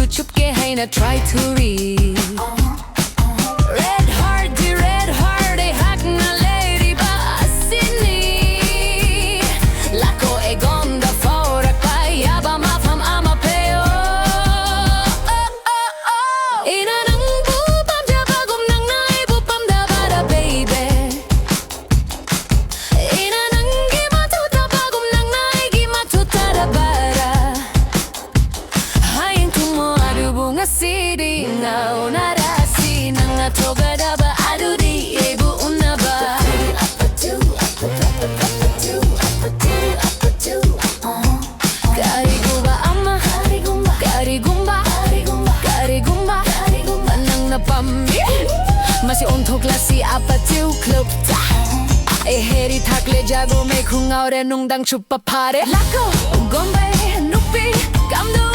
모두 춥게 해 나 try to read Red heart the red heart 에 학나 lady 바시니 라코 에 건다 forak pa yaba mafam ama peo 이나는 부밤 잡아곰 낭나이 부밤 다 봐라 baby 이나는 기마 투타 바곰 낭나이 기마 투타라 봐라 하얀 구모 아루붕아 시리 나오나라 시 낭나 토가다바 아루리 예부 운나바 까리구바 아마 까리굼바 만ang na pami Masih untuk lasi apa tu klub ta heri takle jago me kung aure nung dang chupa pare Lako gombe nupi kamdo